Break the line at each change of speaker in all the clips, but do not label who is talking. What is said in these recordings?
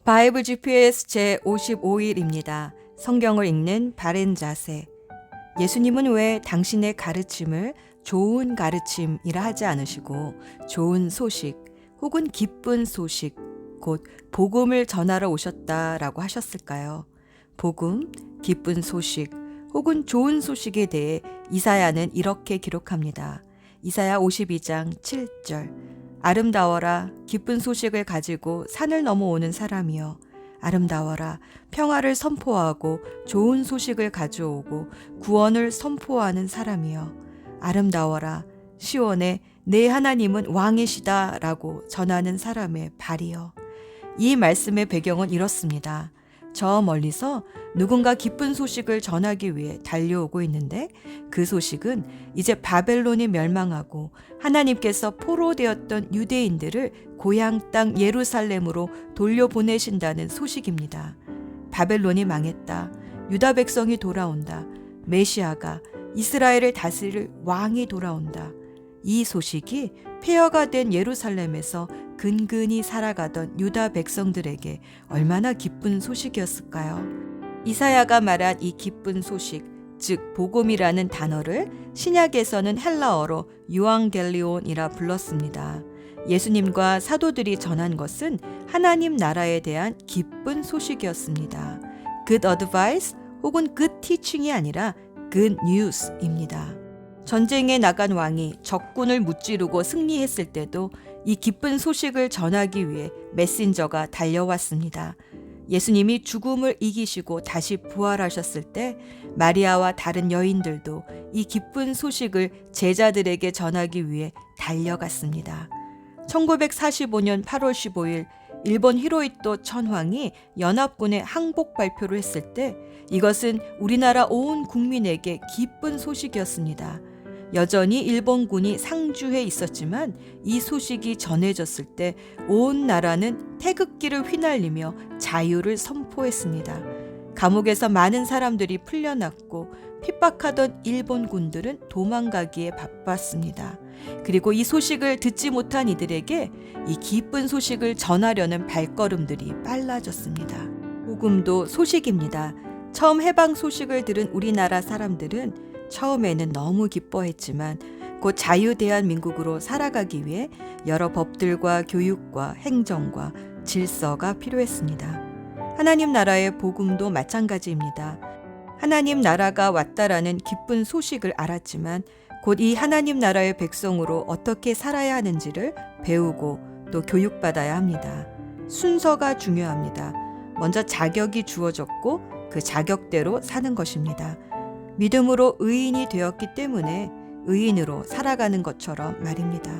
바이블 GPS 제55일입니다. 성경을 읽는 바른 자세. 예수님은 왜 당신의 가르침을 좋은 가르침이라 하지 않으시고 좋은 소식 혹은 기쁜 소식, 곧 복음을 전하러 오셨다라고 하셨을까요? 복음, 기쁜 소식 혹은 좋은 소식에 대해 이사야는 이렇게 기록합니다. 이사야 52장 7절. 아름다워라, 기쁜 소식을 가지고 산을 넘어오는 사람이여. 아름다워라, 평화를 선포하고 좋은 소식을 가져오고 구원을 선포하는 사람이여. 아름다워라, 시온에 내 하나님은 왕이시다 라고 전하는 사람의 발이여. 이 말씀의 배경은 이렇습니다. 저 멀리서 누군가 기쁜 소식을 전하기 위해 달려오고 있는데 그 소식은 이제 바벨론이 멸망하고 하나님께서 포로되었던 유대인들을 고향 땅 예루살렘으로 돌려보내신다는 소식입니다. 바벨론이 망했다. 유다 백성이 돌아온다. 메시아가 이스라엘을 다스릴 왕이 돌아온다. 이 소식이 폐허가 된 예루살렘에서 근근히 살아가던 유다 백성들에게 얼마나 기쁜 소식이었을까요? 이사야가 말한 이 기쁜 소식, 즉 복음이라는 단어를 신약에서는 헬라어로 유앙겔리온이라 불렀습니다. 예수님과 사도들이 전한 것은 하나님 나라에 대한 기쁜 소식이었습니다. Good advice 혹은 good teaching이 아니라 good news입니다. 전쟁에 나간 왕이 적군을 무찌르고 승리했을 때도 이 기쁜 소식을 전하기 위해 메신저가 달려왔습니다. 예수님이 죽음을 이기시고 다시 부활하셨을 때 마리아와 다른 여인들도 이 기쁜 소식을 제자들에게 전하기 위해 달려갔습니다. 1945년 8월 15일 일본 히로히토 천황이 연합군의 항복 발표를 했을 때 이것은 우리나라 온 국민에게 기쁜 소식이었습니다. 여전히 일본군이 상주해 있었지만 이 소식이 전해졌을 때 온 나라는 태극기를 휘날리며 자유를 선포했습니다. 감옥에서 많은 사람들이 풀려났고 핍박하던 일본군들은 도망가기에 바빴습니다. 그리고 이 소식을 듣지 못한 이들에게 이 기쁜 소식을 전하려는 발걸음들이 빨라졌습니다. 복음도 소식입니다. 처음 해방 소식을 들은 우리나라 사람들은 처음에는 너무 기뻐했지만 곧 자유대한민국으로 살아가기 위해 여러 법들과 교육과 행정과 질서가 필요했습니다. 하나님 나라의 복음도 마찬가지입니다. 하나님 나라가 왔다라는 기쁜 소식을 알았지만 곧 이 하나님 나라의 백성으로 어떻게 살아야 하는지를 배우고 또 교육받아야 합니다. 순서가 중요합니다. 먼저 자격이 주어졌고 그 자격대로 사는 것입니다. 믿음으로 의인이 되었기 때문에 의인으로 살아가는 것처럼 말입니다.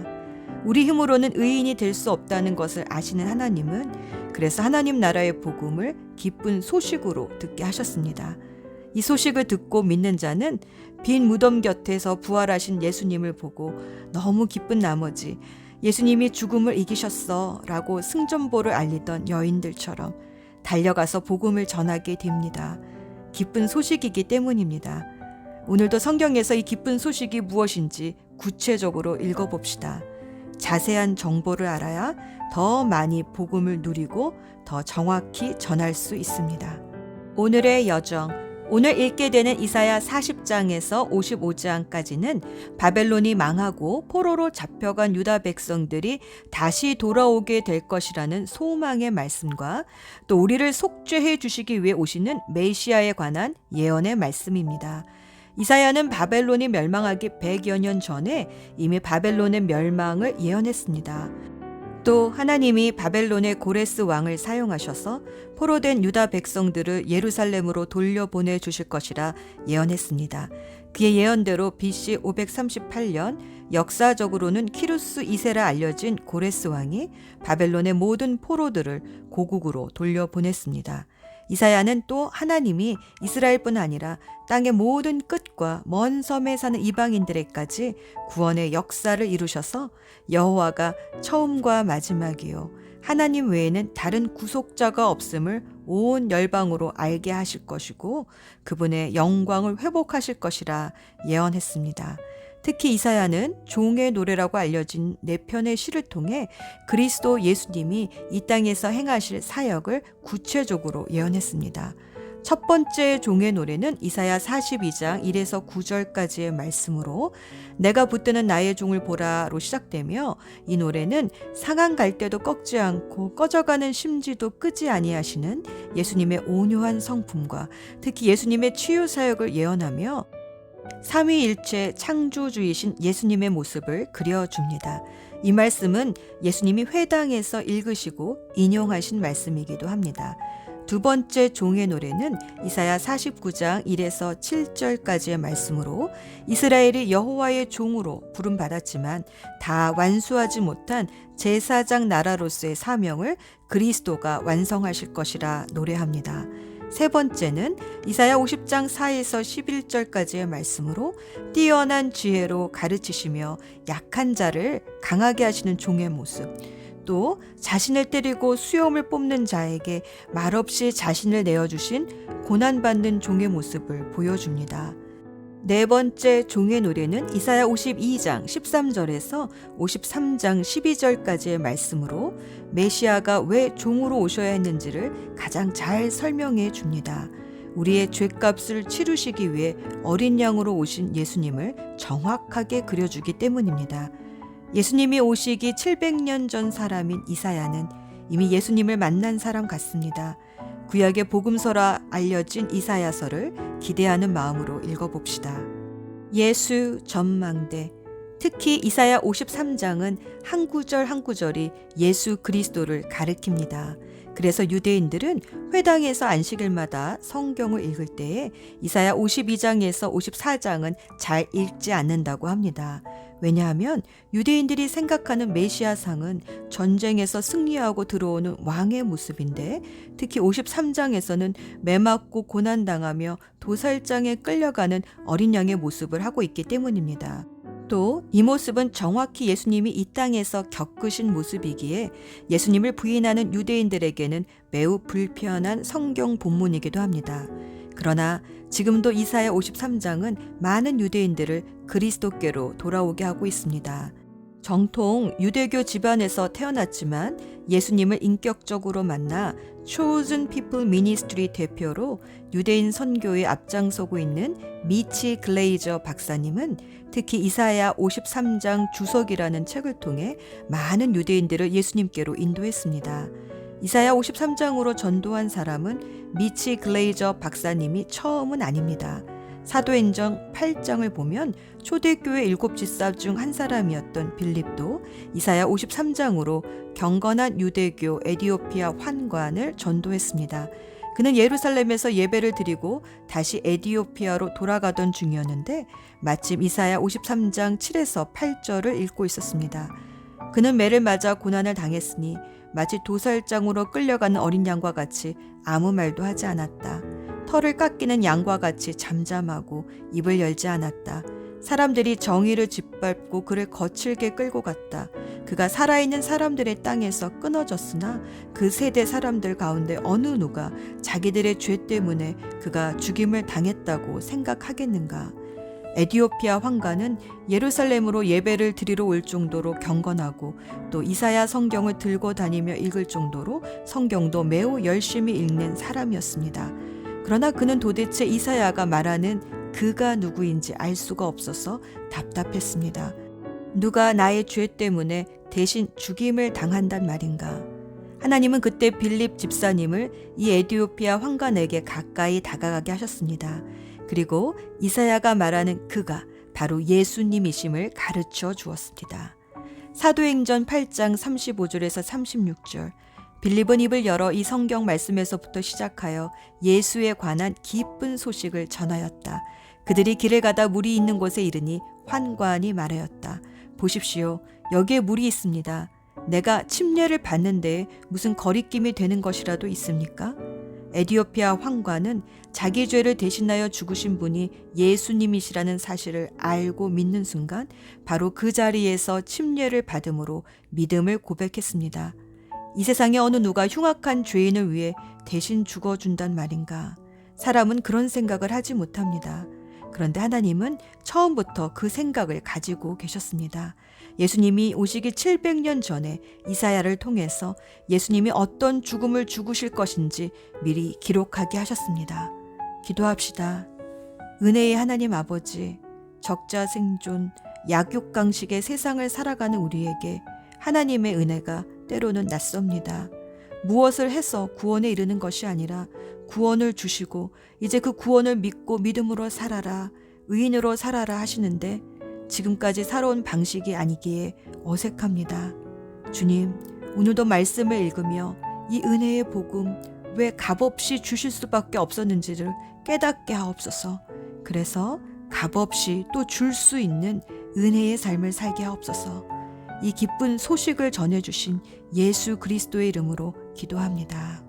우리 힘으로는 의인이 될 수 없다는 것을 아시는 하나님은 그래서 하나님 나라의 복음을 기쁜 소식으로 듣게 하셨습니다. 이 소식을 듣고 믿는 자는 빈 무덤 곁에서 부활하신 예수님을 보고 너무 기쁜 나머지 예수님이 죽음을 이기셨어 라고 승전보를 알리던 여인들처럼 달려가서 복음을 전하게 됩니다. 기쁜 소식이기 때문입니다. 오늘도 성경에서 이 기쁜 소식이 무엇인지 구체적으로 읽어봅시다. 자세한 정보를 알아야 더 많이 복음을 누리고 더 정확히 전할 수 있습니다. 오늘의 여정, 오늘 읽게 되는 이사야 40장에서 55장까지는 바벨론이 망하고 포로로 잡혀간 유다 백성들이 다시 돌아오게 될 것이라는 소망의 말씀과 또 우리를 속죄해 주시기 위해 오시는 메시아에 관한 예언의 말씀입니다. 이사야는 바벨론이 멸망하기 100여 년 전에 이미 바벨론의 멸망을 예언했습니다. 또 하나님이 바벨론의 고레스 왕을 사용하셔서 포로된 유다 백성들을 예루살렘으로 돌려보내 주실 것이라 예언했습니다. 그의 예언대로 BC 538년 역사적으로는 키루스 2세라 알려진 고레스 왕이 바벨론의 모든 포로들을 고국으로 돌려보냈습니다. 이사야는 또 하나님이 이스라엘뿐 아니라 땅의 모든 끝과 먼 섬에 사는 이방인들에까지 구원의 역사를 이루셔서 여호와가 처음과 마지막이요 하나님 외에는 다른 구속자가 없음을 온 열방으로 알게 하실 것이고 그분의 영광을 회복하실 것이라 예언했습니다. 특히 이사야는 종의 노래라고 알려진 네 편의 시를 통해 그리스도 예수님이 이 땅에서 행하실 사역을 구체적으로 예언했습니다. 첫 번째 종의 노래는 이사야 42장 1에서 9절까지의 말씀으로 내가 붙드는 나의 종을 보라로 시작되며, 이 노래는 상한 갈대도 꺾지 않고 꺼져가는 심지도 끄지 아니하시는 예수님의 온유한 성품과 특히 예수님의 치유 사역을 예언하며 삼위일체 창조주이신 예수님의 모습을 그려줍니다. 이 말씀은 예수님이 회당에서 읽으시고 인용하신 말씀이기도 합니다. 두 번째 종의 노래는 이사야 49장 1에서 7절까지의 말씀으로 이스라엘이 여호와의 종으로 부름받았지만 다 완수하지 못한 제사장 나라로서의 사명을 그리스도가 완성하실 것이라 노래합니다. 세 번째는 이사야 50장 4에서 11절까지의 말씀으로 뛰어난 지혜로 가르치시며 약한 자를 강하게 하시는 종의 모습, 또 자신을 때리고 수염을 뽑는 자에게 말없이 자신을 내어주신 고난받는 종의 모습을 보여줍니다. 네 번째 종의 노래는 이사야 52장 13절에서 53장 12절까지의 말씀으로 메시아가 왜 종으로 오셔야 했는지를 가장 잘 설명해 줍니다. 우리의 죄값을 치르시기 위해 어린 양으로 오신 예수님을 정확하게 그려주기 때문입니다. 예수님이 오시기 700년 전 사람인 이사야는 이미 예수님을 만난 사람 같습니다. 구약의 복음서라 알려진 이사야서를 기대하는 마음으로 읽어봅시다. 예수 전망대. 특히 이사야 53장은 한 구절 한 구절이 예수 그리스도를 가리킵니다. 그래서 유대인들은 회당에서 안식일마다 성경을 읽을 때에 이사야 52장에서 54장은 잘 읽지 않는다고 합니다. 왜냐하면 유대인들이 생각하는 메시아상은 전쟁에서 승리하고 들어오는 왕의 모습인데, 특히 53장에서는 매맞고 고난당하며 도살장에 끌려가는 어린 양의 모습을 하고 있기 때문입니다. 또 이 모습은 정확히 예수님이 이 땅에서 겪으신 모습이기에 예수님을 부인하는 유대인들에게는 매우 불편한 성경 본문이기도 합니다. 그러나 지금도 이사야 53장은 많은 유대인들을 그리스도께로 돌아오게 하고 있습니다. 정통 유대교 집안에서 태어났지만 예수님을 인격적으로 만나 Chosen People Ministry 대표로 유대인 선교에 앞장서고 있는 미치 글레이저 박사님은 특히 이사야 53장 주석이라는 책을 통해 많은 유대인들을 예수님께로 인도했습니다. 이사야 53장으로 전도한 사람은 미치 글레이저 박사님이 처음은 아닙니다. 사도행전 8장을 보면 초대교회 7집사 중 한 사람이었던 빌립도 이사야 53장으로 경건한 유대교 에디오피아 환관을 전도했습니다. 그는 예루살렘에서 예배를 드리고 다시 에디오피아로 돌아가던 중이었는데 마침 이사야 53장 7에서 8절을 읽고 있었습니다. 그는 매를 맞아 고난을 당했으니 마치 도살장으로 끌려가는 어린 양과 같이 아무 말도 하지 않았다. 털을 깎이는 양과 같이 잠잠하고 입을 열지 않았다. 사람들이 정의를 짓밟고 그를 거칠게 끌고 갔다. 그가 살아있는 사람들의 땅에서 끊어졌으나 그 세대 사람들 가운데 어느 누가 자기들의 죄 때문에 그가 죽임을 당했다고 생각하겠는가. 에디오피아 황관은 예루살렘으로 예배를 드리러 올 정도로 경건하고 또 이사야 성경을 들고 다니며 읽을 정도로 성경도 매우 열심히 읽는 사람이었습니다. 그러나 그는 도대체 이사야가 말하는 그가 누구인지 알 수가 없어서 답답했습니다. 누가 나의 죄 때문에 대신 죽임을 당한단 말인가? 하나님은 그때 빌립 집사님을 이 에디오피아 황관에게 가까이 다가가게 하셨습니다. 그리고 이사야가 말하는 그가 바로 예수님이심을 가르쳐 주었습니다. 사도행전 8장 35절에서 36절. 빌립은 입을 열어 이 성경 말씀에서부터 시작하여 예수에 관한 기쁜 소식을 전하였다. 그들이 길을 가다 물이 있는 곳에 이르니 환관이 말하였다. 보십시오. 여기에 물이 있습니다. 내가 침례를 받는데 무슨 거리낌이 되는 것이라도 있습니까? 에디오피아 황관은 자기 죄를 대신하여 죽으신 분이 예수님이시라는 사실을 알고 믿는 순간 바로 그 자리에서 침례를 받음으로 믿음을 고백했습니다. 이 세상에 어느 누가 흉악한 죄인을 위해 대신 죽어준단 말인가? 사람은 그런 생각을 하지 못합니다. 그런데 하나님은 처음부터 그 생각을 가지고 계셨습니다. 예수님이 오시기 700년 전에 이사야를 통해서 예수님이 어떤 죽음을 죽으실 것인지 미리 기록하게 하셨습니다. 기도합시다. 은혜의 하나님 아버지, 적자 생존, 약육강식의 세상을 살아가는 우리에게 하나님의 은혜가 때로는 낯섭니다. 무엇을 해서 구원에 이르는 것이 아니라 구원을 주시고 이제 그 구원을 믿고 믿음으로 살아라, 의인으로 살아라 하시는데 지금까지 살아온 방식이 아니기에 어색합니다. 주님, 오늘도 말씀을 읽으며 이 은혜의 복음 왜 값없이 주실 수밖에 없었는지를 깨닫게 하옵소서. 그래서 값없이 또 줄 수 있는 은혜의 삶을 살게 하옵소서. 이 기쁜 소식을 전해주신 예수 그리스도의 이름으로 기도합니다.